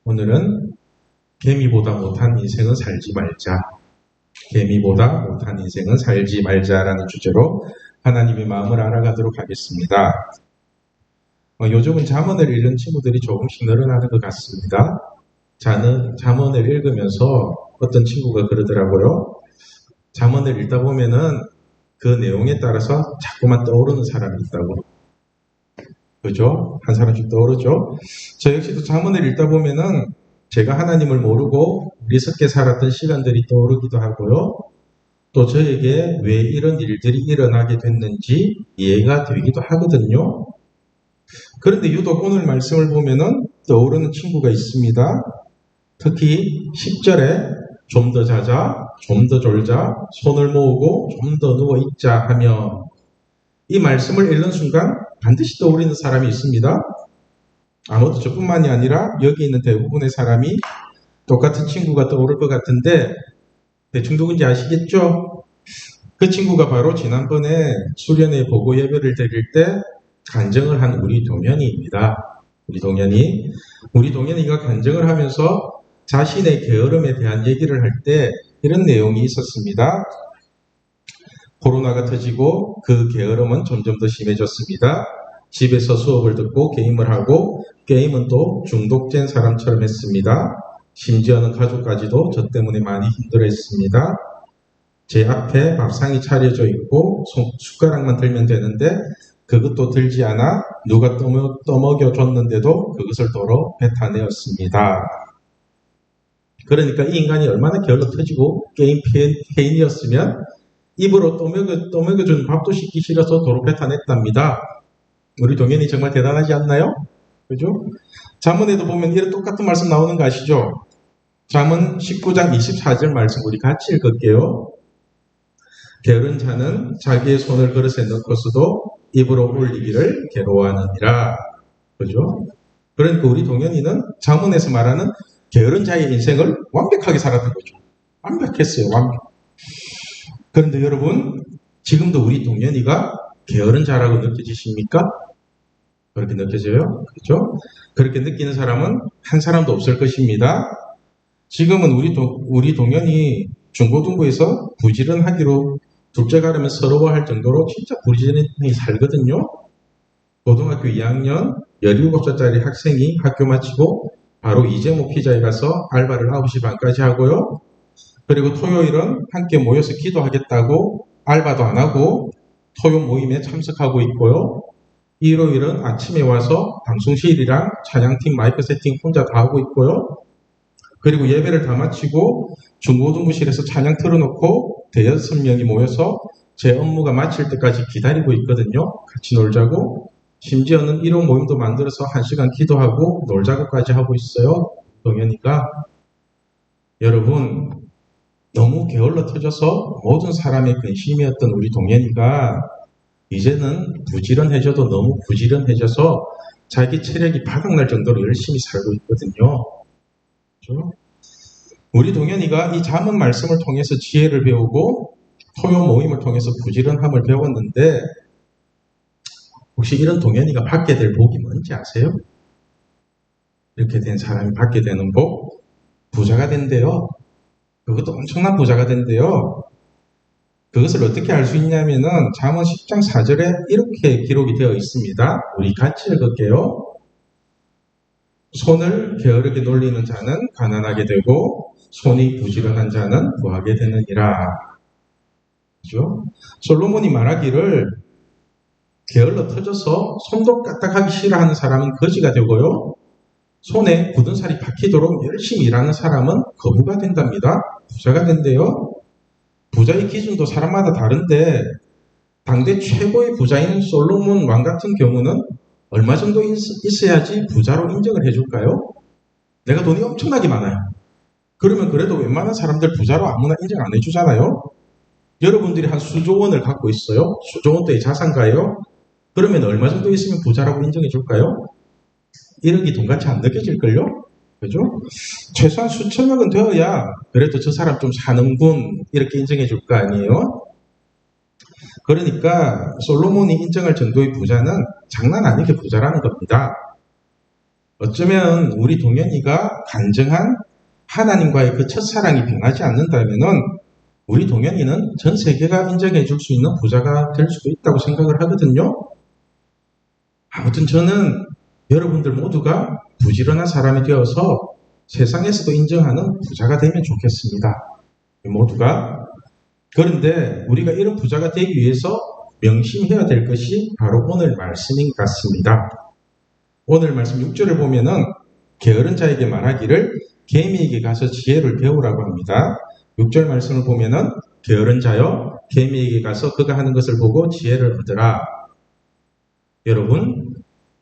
오늘은 개미보다 못한 인생은 살지 말자. 개미보다 못한 인생은 살지 말자라는 주제로 하나님의 마음을 알아가도록 하겠습니다. 요즘은 잠언을 읽는 친구들이 조금씩 늘어나는 것 같습니다. 잠언을 읽으면서 어떤 친구가 그러더라고요. 잠언을 읽다 보면은 그 내용에 따라서 자꾸만 떠오르는 사람이 있다고. 그죠? 한 사람씩 떠오르죠? 저 역시도 잠언을 읽다 보면은 제가 하나님을 모르고 리석게 살았던 시간들이 떠오르기도 하고요. 또 저에게 왜 이런 일들이 일어나게 됐는지 이해가 되기도 하거든요. 그런데 유독 오늘 말씀을 보면은 떠오르는 친구가 있습니다. 특히 10절에 좀 더 자자, 좀 더 졸자, 손을 모으고 좀 더 누워있자 하며 이 말씀을 읽는 순간 반드시 떠오르는 사람이 있습니다. 아무도 저뿐만이 아니라 여기 있는 대부분의 사람이 똑같은 친구가 떠오를 것 같은데 대충 누군지 아시겠죠? 그 친구가 바로 지난번에 수련회 보고 예배를 드릴 때 간증을 한 우리 동현이입니다. 우리 동현이가 간증을 하면서 자신의 게으름에 대한 얘기를 할 때 이런 내용이 있었습니다. 코로나가 터지고 그 게으름은 점점 더 심해졌습니다. 집에서 수업을 듣고 게임을 하고 게임은 또 중독된 사람처럼 했습니다. 심지어는 가족까지도 저 때문에 많이 힘들어했습니다. 제 앞에 밥상이 차려져 있고 숟가락만 들면 되는데 그것도 들지 않아 누가 떠먹여줬는데도 그것을 도로 뱉어내었습니다. 그러니까 이 인간이 얼마나 게을러 터지고 게임 페인이었으면 입으로 떠먹여준 밥도 씻기 싫어서 도로 뱉어냈답니다. 우리 동현이 정말 대단하지 않나요? 그죠? 잠언에도 보면 이런 똑같은 말씀 나오는 거 아시죠? 잠언 19장 24절 말씀 우리 같이 읽을게요. 게으른 자는 자기의 손을 그릇에 넣고서도 입으로 올리기를 괴로워하느니라. 그죠? 그러니까 우리 동현이는 잠언에서 말하는 게으른 자의 인생을 완벽하게 살았던 거죠. 완벽했어요. 완벽. 그런데 여러분, 지금도 우리 동현이가 게으른 자라고 느껴지십니까? 그렇게 느껴져요? 그렇죠? 그렇게 느끼는 사람은 한 사람도 없을 것입니다. 지금은 우리 동현이 중고등부에서 부지런하기로 둘째 가려면 서러워할 정도로 진짜 부지런히 살거든요. 고등학교 2학년 17살짜리 학생이 학교 마치고 바로 이재모 피자에 가서 알바를 9시 반까지 하고요. 그리고 토요일은 함께 모여서 기도하겠다고 알바도 안 하고 토요 모임에 참석하고 있고요. 일요일은 아침에 와서 방송실이랑 찬양팀 마이크 세팅 혼자 다 하고 있고요. 그리고 예배를 다 마치고 중고등부실에서 찬양 틀어놓고 대여섯 명이 모여서 제 업무가 마칠 때까지 기다리고 있거든요. 같이 놀자고. 심지어는 일용 모임도 만들어서 1시간 기도하고 놀자고까지 하고 있어요. 동현이가. 여러분, 너무 게을러 터져서 모든 사람의 근심이었던 우리 동현이가 이제는 부지런해져도 너무 부지런해져서 자기 체력이 바닥날 정도로 열심히 살고 있거든요. 그렇죠? 우리 동현이가 이 잠언 말씀을 통해서 지혜를 배우고 토요 모임을 통해서 부지런함을 배웠는데 혹시 이런 동현이가 받게 될 복이 뭔지 아세요? 이렇게 된 사람이 받게 되는 복, 부자가 된대요. 그것도 엄청난 부자가 된대요. 그것을 어떻게 알 수 있냐면은 잠언 10장 4절에 이렇게 기록이 되어 있습니다. 우리 같이 읽을게요. 손을 게으르게 놀리는 자는 가난하게 되고 손이 부지런한 자는 부하게 되느니라. 그죠? 솔로몬이 말하기를 게을러 터져서 손도 까딱하기 싫어하는 사람은 거지가 되고요. 손에 굳은 살이 박히도록 열심히 일하는 사람은 거부가 된답니다. 부자가 된대요. 부자의 기준도 사람마다 다른데 당대 최고의 부자인 솔로몬 왕 같은 경우는 얼마 정도 있어야지 부자로 인정을 해줄까요? 내가 돈이 엄청나게 많아요. 그러면 그래도 웬만한 사람들 부자로 아무나 인정 안 해주잖아요. 여러분들이 한 수조 원을 갖고 있어요. 수조 원대의 자산가예요. 그러면 얼마 정도 있으면 부자라고 인정해 줄까요? 1억이 돈같이 안 느껴질걸요? 그죠? 최소한 수천억은 되어야 그래도 저 사람 좀 사는군 이렇게 인정해 줄 거 아니에요? 그러니까 솔로몬이 인정할 정도의 부자는 장난 아니게 부자라는 겁니다. 어쩌면 우리 동현이가 간증한 하나님과의 그 첫사랑이 변하지 않는다면은 우리 동현이는 전 세계가 인정해 줄 수 있는 부자가 될 수도 있다고 생각을 하거든요. 아무튼 저는 여러분들 모두가 부지런한 사람이 되어서 세상에서도 인정하는 부자가 되면 좋겠습니다. 모두가. 그런데 우리가 이런 부자가 되기 위해서 명심해야 될 것이 바로 오늘 말씀인 것 같습니다. 오늘 말씀 6절을 보면은 게으른 자에게 말하기를 개미에게 가서 지혜를 배우라고 합니다. 6절 말씀을 보면은 게으른 자여 개미에게 가서 그가 하는 것을 보고 지혜를 얻으라. 여러분,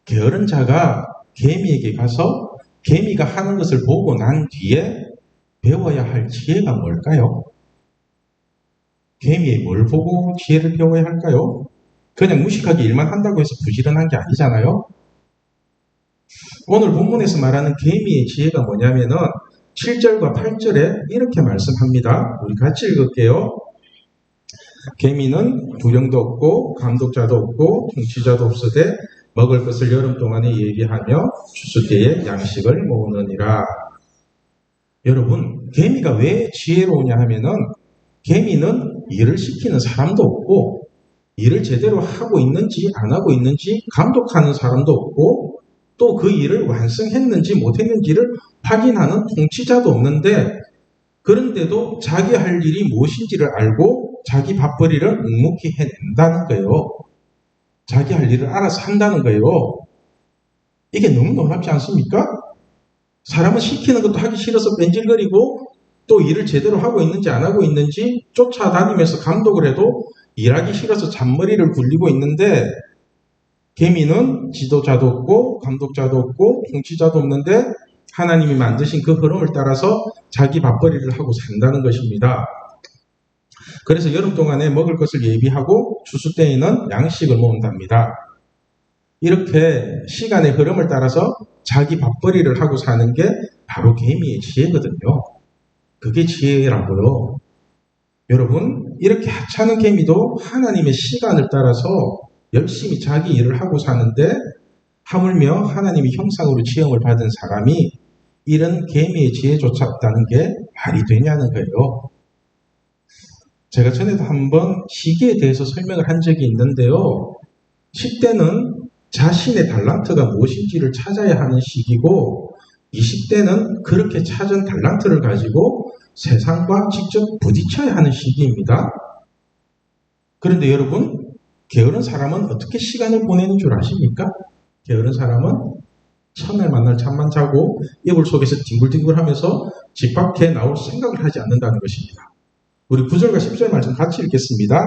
게으른 자가 개미에게 가서 개미가 하는 것을 보고 난 뒤에 배워야 할 지혜가 뭘까요? 개미에 뭘 보고 지혜를 배워야 할까요? 그냥 무식하게 일만 한다고 해서 부지런한 게 아니잖아요. 오늘 본문에서 말하는 개미의 지혜가 뭐냐면은 7절과 8절에 이렇게 말씀합니다. 우리 같이 읽을게요. 개미는 두령도 없고 감독자도 없고 통치자도 없으되 먹을 것을 여름 동안에 예비하며 추수 때에 양식을 모으느니라. 여러분, 개미가 왜 지혜로우냐 하면은 개미는 일을 시키는 사람도 없고 일을 제대로 하고 있는지 안 하고 있는지 감독하는 사람도 없고 또 그 일을 완성했는지 못했는지를 확인하는 통치자도 없는데 그런데도 자기 할 일이 무엇인지를 알고 자기 밥벌이를 묵묵히 해낸다는 거예요. 자기 할 일을 알아서 한다는 거예요. 이게 너무 놀랍지 않습니까? 사람은 시키는 것도 하기 싫어서 뺀질거리고 또 일을 제대로 하고 있는지 안 하고 있는지 쫓아다니면서 감독을 해도 일하기 싫어서 잔머리를 굴리고 있는데 개미는 지도자도 없고 감독자도 없고 통치자도 없는데 하나님이 만드신 그 흐름을 따라서 자기 밥벌이를 하고 산다는 것입니다. 그래서 여름 동안에 먹을 것을 예비하고 추수 때에는 양식을 모은답니다. 이렇게 시간의 흐름을 따라서 자기 밥벌이를 하고 사는 게 바로 개미의 지혜거든요. 그게 지혜라고요. 여러분, 이렇게 하찮은 개미도 하나님의 시간을 따라서 열심히 자기 일을 하고 사는데 하물며 하나님의 형상으로 지음을 받은 사람이 이런 개미의 지혜조차 없다는 게 말이 되냐는 거예요. 제가 전에도 한번 시기에 대해서 설명을 한 적이 있는데요. 10대는 자신의 달란트가 무엇인지를 찾아야 하는 시기고 20대는 그렇게 찾은 달란트를 가지고 세상과 직접 부딪혀야 하는 시기입니다. 그런데 여러분, 게으른 사람은 어떻게 시간을 보내는 줄 아십니까? 게으른 사람은 첫날 만날 잠만 자고 이불 속에서 뒹굴뒹굴하면서 집 밖에 나올 생각을 하지 않는다는 것입니다. 우리 9절과 10절 말씀 같이 읽겠습니다.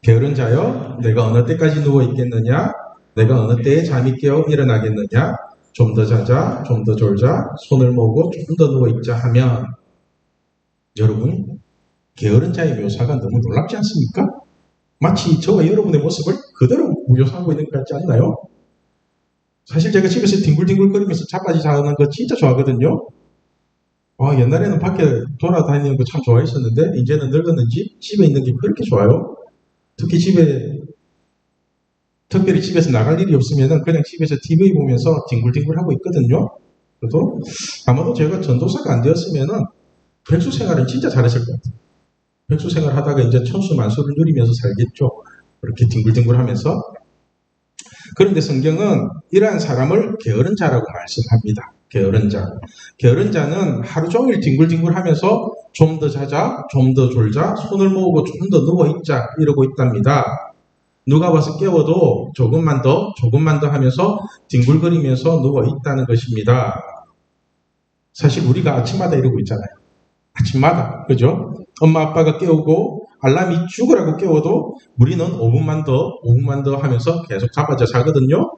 게으른 자여, 내가 어느 때까지 누워 있겠느냐? 내가 어느 때에 잠이 깨어 일어나겠느냐? 좀 더 자자, 좀 더 졸자, 손을 모으고 좀 더 누워 있자 하면 여러분, 게으른 자의 묘사가 너무 놀랍지 않습니까? 마치 저와 여러분의 모습을 그대로 묘사하고 있는 것 같지 않나요? 사실 제가 집에서 뒹굴뒹굴거리면서 자빠지 자는 거 진짜 좋아하거든요. 옛날에는 밖에 돌아다니는 거 참 좋아했었는데 이제는 늙었는지 집에 있는 게 그렇게 좋아요. 특별히 집에서 나갈 일이 없으면 그냥 집에서 TV 보면서 뒹굴뒹굴하고 있거든요. 그래도 아마도 제가 전도사가 안 되었으면 백수 생활은 진짜 잘했을 것 같아요. 백수 생활 하다가 이제 천수 만수를 누리면서 살겠죠. 그렇게 뒹굴뒹굴하면서. 그런데 성경은 이러한 사람을 게으른 자라고 말씀합니다. 게으른 자. 게으른 자는 하루 종일 뒹굴뒹굴하면서 좀 더 자자, 좀 더 졸자, 손을 모으고 좀 더 누워있자 이러고 있답니다. 누가 와서 깨워도 조금만 더 하면서 뒹굴거리면서 누워있다는 것입니다. 사실 우리가 아침마다 이러고 있잖아요. 아침마다, 그죠? 엄마 아빠가 깨우고 알람이 죽으라고 깨워도 우리는 5분만 더 하면서 계속 자빠져 자거든요.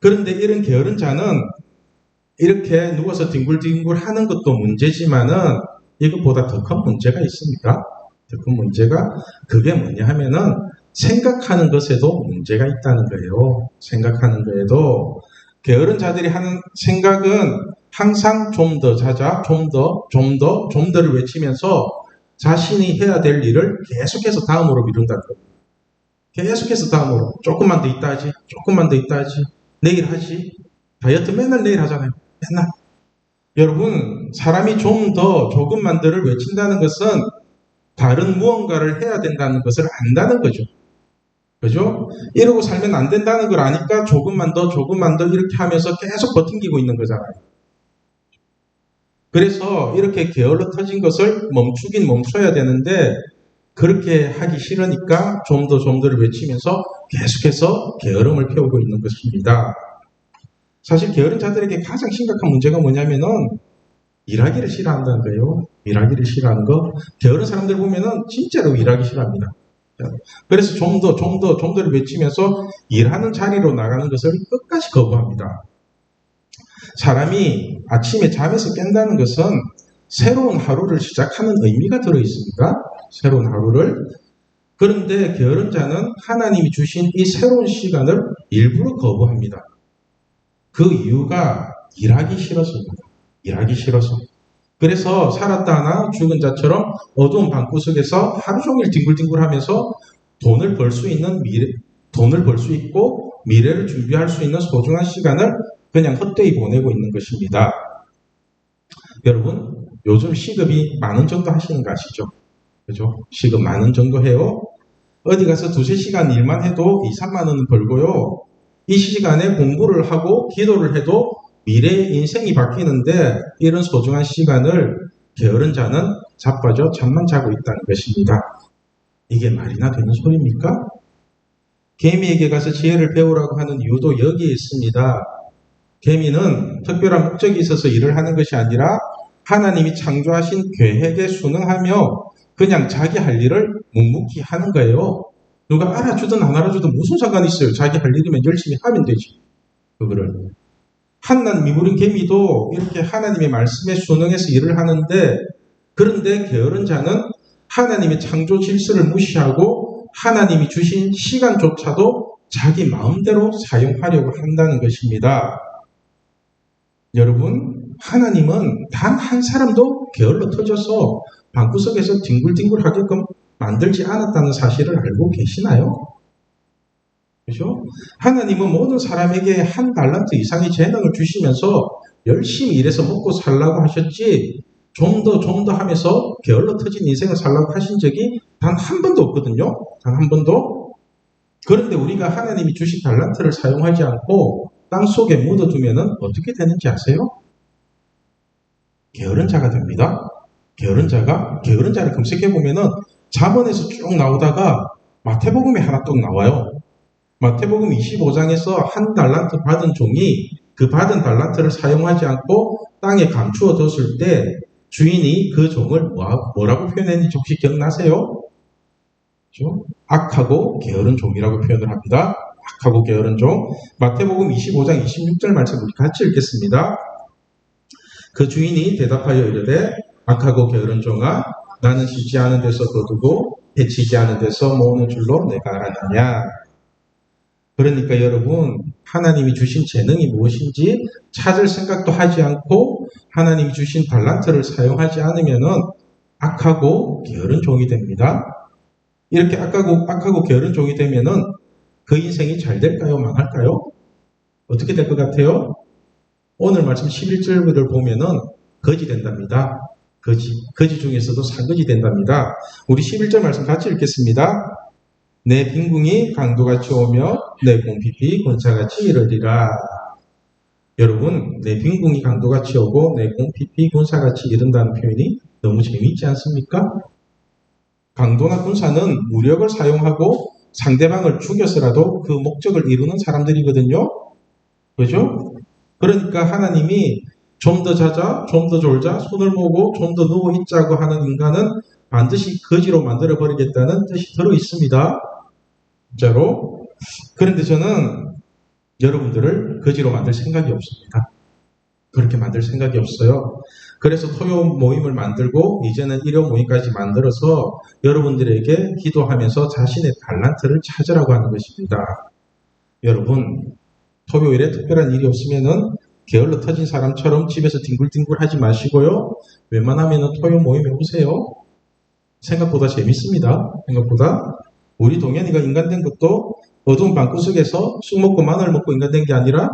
그런데 이런 게으른 자는 이렇게 누워서 뒹굴뒹굴 하는 것도 문제지만은 이것보다 더 큰 문제가 있습니다. 더 큰 문제가 그게 뭐냐 하면은 생각하는 것에도 문제가 있다는 거예요. 생각하는 거에도 게으른 자들이 하는 생각은 항상 좀 더 자자, 좀 더를 외치면서 자신이 해야 될 일을 계속해서 다음으로 미룬다는 거예요. 계속해서 다음으로 조금만 더 있다 하지, 내일 하지. 다이어트 맨날 내일 하잖아요. 맨날. 여러분, 사람이 조금만더를 외친다는 것은 다른 무언가를 해야 된다는 것을 안다는 거죠. 그죠? 이러고 살면 안 된다는 걸 아니까 조금만 더 이렇게 하면서 계속 버팅기고 있는 거잖아요. 그래서 이렇게 게을러 터진 것을 멈추긴 멈춰야 되는데 그렇게 하기 싫으니까 좀 더를 외치면서 계속해서 게으름을 피우고 있는 것입니다. 사실 게으른 자들에게 가장 심각한 문제가 뭐냐면은 일하기를 싫어한다는 거예요. 일하기를 싫어하는 거. 게으른 사람들 보면은 진짜로 일하기 싫어합니다. 그래서 좀 더를 외치면서 일하는 자리로 나가는 것을 끝까지 거부합니다. 사람이 아침에 잠에서 깬다는 것은 새로운 하루를 시작하는 의미가 들어있습니다. 새로운 하루를. 그런데 게으른 자는 하나님이 주신 이 새로운 시간을 일부러 거부합니다. 그 이유가 일하기 싫어서입니다. 일하기 싫어서. 그래서 살았다 하나 죽은 자처럼 어두운 방구석에서 하루 종일 뒹굴뒹굴하면서 돈을 벌 수 있고 미래를 준비할 수 있는 소중한 시간을 그냥 헛되이 보내고 있는 것입니다. 여러분, 요즘 시급이 10,000원 정도 하시는 거 아시죠? 그죠? 시급 10,000원 정도 해요. 어디 가서 2-3시간 일만 해도 2-3만 원은 벌고요. 이 시간에 공부를 하고 기도를 해도 미래의 인생이 바뀌는데 이런 소중한 시간을 게으른 자는 자빠져 잠만 자고 있다는 것입니다. 이게 말이나 되는 소리입니까? 개미에게 가서 지혜를 배우라고 하는 이유도 여기에 있습니다. 개미는 특별한 목적이 있어서 일을 하는 것이 아니라 하나님이 창조하신 계획에 순응하며 그냥 자기 할 일을 묵묵히 하는 거예요. 누가 알아주든 안 알아주든 무슨 상관이 있어요. 자기 할 일이면 열심히 하면 되지. 그거를. 한낱 미무린 개미도 이렇게 하나님의 말씀에 순응해서 일을 하는데, 그런데 게으른 자는 하나님의 창조 질서를 무시하고 하나님이 주신 시간조차도 자기 마음대로 사용하려고 한다는 것입니다. 여러분, 하나님은 단 한 사람도 게을러 터져서 방구석에서 뒹굴뒹굴하게끔 만들지 않았다는 사실을 알고 계시나요? 그죠? 하나님은 모든 사람에게 한 달란트 이상의 재능을 주시면서 열심히 일해서 먹고 살라고 하셨지, 좀 더 하면서 게을러 터진 인생을 살라고 하신 적이 단 한 번도 없거든요. 단 한 번도. 그런데 우리가 하나님이 주신 달란트를 사용하지 않고 땅 속에 묻어두면 어떻게 되는지 아세요? 게으른 자가 됩니다. 게으른 자를 검색해보면은 잠언에서 쭉 나오다가 마태복음에 하나 또 나와요. 마태복음 25장에서 한 달란트 받은 종이 그 받은 달란트를 사용하지 않고 땅에 감추어 뒀을 때 주인이 그 종을 뭐라고 표현했는지 혹시 기억나세요? 그렇죠? 악하고 게으른 종이라고 표현을 합니다. 악하고 게으른 종. 마태복음 25장 26절 말씀 우리 같이 읽겠습니다. 그 주인이 대답하여 이르되 악하고 게으른 종아, 나는 쉬지 않은 데서 거두고 해치지 않은 데서 모으는 줄로 내가 알았느냐. 그러니까 여러분, 하나님이 주신 재능이 무엇인지 찾을 생각도 하지 않고 하나님이 주신 달란트를 사용하지 않으면은 악하고 게으른 종이 됩니다. 이렇게 악하고 게으른 종이 되면은 그 인생이 잘 될까요? 망할까요? 어떻게 될 것 같아요? 오늘 말씀 11절을 보면은 거지 된답니다. 거지 중에서도 사거지 된답니다. 우리 11절 말씀 같이 읽겠습니다. 내 빈궁이 강도같이 오며 내 공핍이 군사같이 이르리라. 여러분, 내 빈궁이 강도같이 오고 내 공핍이 군사같이 이른다는 표현이 너무 재미있지 않습니까? 강도나 군사는 무력을 사용하고 상대방을 죽여서라도 그 목적을 이루는 사람들이거든요. 그죠? 그러니까 하나님이 좀 더 자자, 좀 더 졸자, 손을 모으고 좀 더 누워있자고 하는 인간은 반드시 거지로 만들어버리겠다는 뜻이 들어있습니다. 진짜로. 그런데 저는 여러분들을 거지로 만들 생각이 없습니다. 그렇게 만들 생각이 없어요. 그래서 토요 모임을 만들고 이제는 일요 모임까지 만들어서 여러분들에게 기도하면서 자신의 달란트를 찾으라고 하는 것입니다. 여러분, 토요일에 특별한 일이 없으면은 게을러 터진 사람처럼 집에서 뒹굴뒹굴 하지 마시고요. 웬만하면은 토요 모임에 오세요. 생각보다 재밌습니다. 생각보다. 우리 동현이가 인간 된 것도 어두운 방구석에서 쑥 먹고 마늘 먹고 인간 된 게 아니라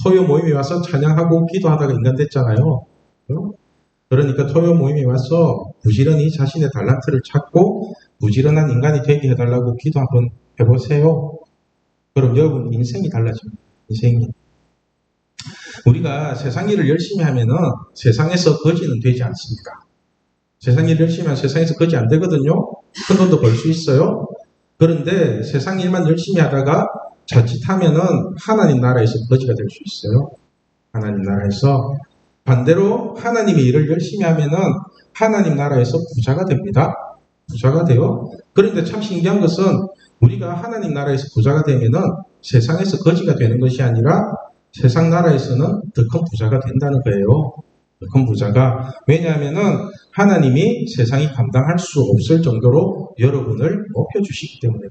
토요 모임에 와서 찬양하고 기도하다가 인간 됐잖아요. 그러니까 토요 모임에 와서 부지런히 자신의 달란트를 찾고 부지런한 인간이 되게 해달라고 기도 한번 해보세요. 그럼 여러분 인생이 달라집니다. 인생이. 우리가 세상 일을 열심히 하면은 세상에서 거지는 되지 않습니다. 세상 일을 열심히 하면 세상에서 거지 안 되거든요. 큰 돈도 벌 수 있어요. 그런데 세상 일만 열심히 하다가 자칫하면은 하나님 나라에서 거지가 될 수 있어요. 하나님 나라에서. 반대로 하나님의 일을 열심히 하면은 하나님 나라에서 부자가 됩니다. 부자가 돼요. 그런데 참 신기한 것은 우리가 하나님 나라에서 부자가 되면은 세상에서 거지가 되는 것이 아니라 세상 나라에서는 더 큰 부자가 된다는 거예요. 더 큰 부자가. 왜냐하면은 하나님이 세상이 감당할 수 없을 정도로 여러분을 높여주시기 때문이에요.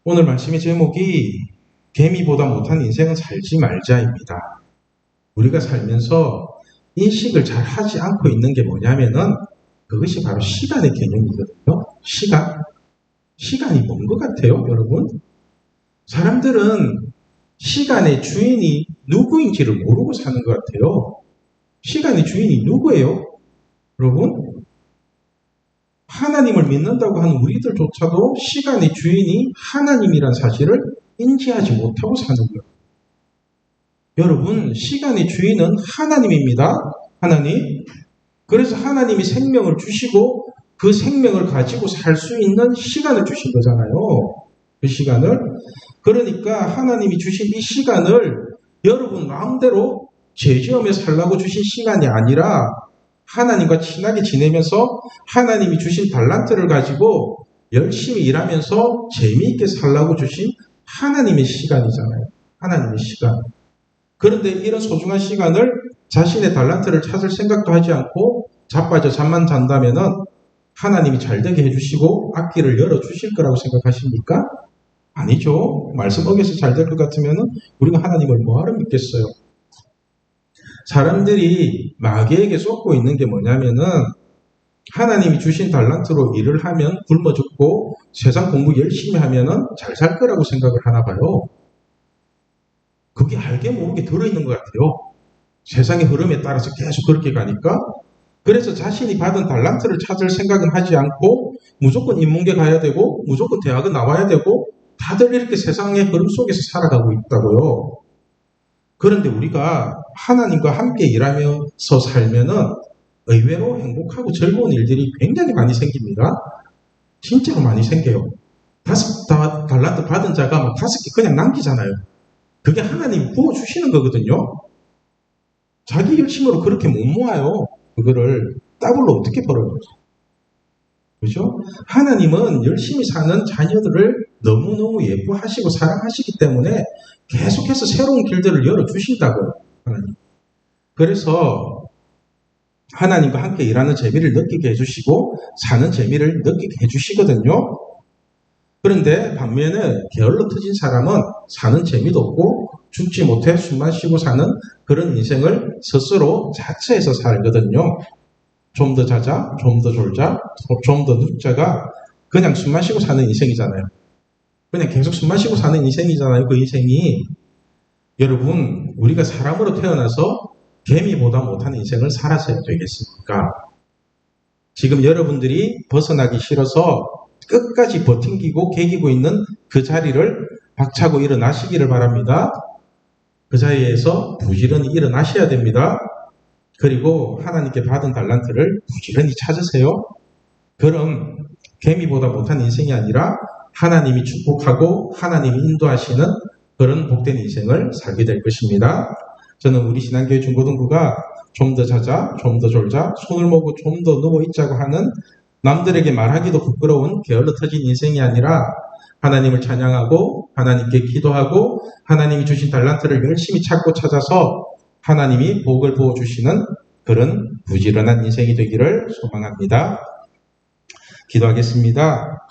오늘 말씀의 제목이 개미보다 못한 인생은 살지 말자입니다. 우리가 살면서 인식을 잘 하지 않고 있는 게 뭐냐면은 그것이 바로 시간의 개념이거든요. 시간. 시간이 뭔 것 같아요, 여러분? 사람들은 시간의 주인이 누구인지를 모르고 사는 것 같아요. 시간의 주인이 누구예요? 여러분? 하나님을 믿는다고 하는 우리들조차도 시간의 주인이 하나님이란 사실을 인지하지 못하고 사는 거예요. 여러분, 시간의 주인은 하나님입니다. 하나님. 그래서 하나님이 생명을 주시고 그 생명을 가지고 살 수 있는 시간을 주신 거잖아요. 그 시간을. 그러니까 하나님이 주신 이 시간을 여러분 마음대로 죄지으며 살라고 주신 시간이 아니라 하나님과 친하게 지내면서 하나님이 주신 달란트를 가지고 열심히 일하면서 재미있게 살라고 주신 하나님의 시간이잖아요. 하나님의 시간. 그런데 이런 소중한 시간을 자신의 달란트를 찾을 생각도 하지 않고 자빠져 잠만 잔다면은 하나님이 잘되게 해주시고 앞길을 열어주실 거라고 생각하십니까? 아니죠. 말씀 어겨서 잘 될 것 같으면은 우리가 하나님을 뭐하러 믿겠어요? 사람들이 마귀에게 쏟고 있는 게 뭐냐면은 하나님이 주신 달란트로 일을 하면 굶어 죽고 세상 공부 열심히 하면은 잘 살 거라고 생각을 하나 봐요. 그게 알게 모르게 들어있는 것 같아요. 세상의 흐름에 따라서 계속 그렇게 가니까. 그래서 자신이 받은 달란트를 찾을 생각은 하지 않고 무조건 인문계 가야 되고 무조건 대학은 나와야 되고 다들 이렇게 세상의 흐름 속에서 살아가고 있다고요. 그런데 우리가 하나님과 함께 일하면서 살면은 의외로 행복하고 즐거운 일들이 굉장히 많이 생깁니다. 진짜로 많이 생겨요. 달란트 받은 자가 막 5개 그냥 남기잖아요. 그게 하나님이 부어주시는 거거든요. 자기 열심으로 그렇게 못 모아요. 그거를 더블로 어떻게 벌어요? 그죠? 하나님은 열심히 사는 자녀들을 너무너무 예뻐하시고 사랑하시기 때문에 계속해서 새로운 길들을 열어주신다고요. 하나님. 그래서 하나님과 함께 일하는 재미를 느끼게 해주시고 사는 재미를 느끼게 해주시거든요. 그런데 반면에 게을러 터진 사람은 사는 재미도 없고 죽지 못해 숨만 쉬고 사는 그런 인생을 스스로 자처해서 살거든요. 좀 더 자자, 좀 더 졸자, 좀 더 눕자가 그냥 숨만 쉬고 사는 인생이잖아요. 그냥 계속 숨만 쉬고 사는 인생이잖아요. 그 인생이. 여러분, 우리가 사람으로 태어나서 개미보다 못한 인생을 살아서야 되겠습니까? 지금 여러분들이 벗어나기 싫어서 끝까지 버팅기고 개기고 있는 그 자리를 박차고 일어나시기를 바랍니다. 그 자리에서 부지런히 일어나셔야 됩니다. 그리고 하나님께 받은 달란트를 부지런히 찾으세요. 그럼 개미보다 못한 인생이 아니라 하나님이 축복하고 하나님이 인도하시는 그런 복된 인생을 살게 될 것입니다. 저는 우리 신앙교회 중고등부가 좀 더 자자, 좀 더 졸자, 손을 모으고 좀 더 누워있자고 하는 남들에게 말하기도 부끄러운 게을러 터진 인생이 아니라 하나님을 찬양하고 하나님께 기도하고 하나님이 주신 달란트를 열심히 찾고 찾아서 하나님이 복을 부어주시는 그런 부지런한 인생이 되기를 소망합니다. 기도하겠습니다.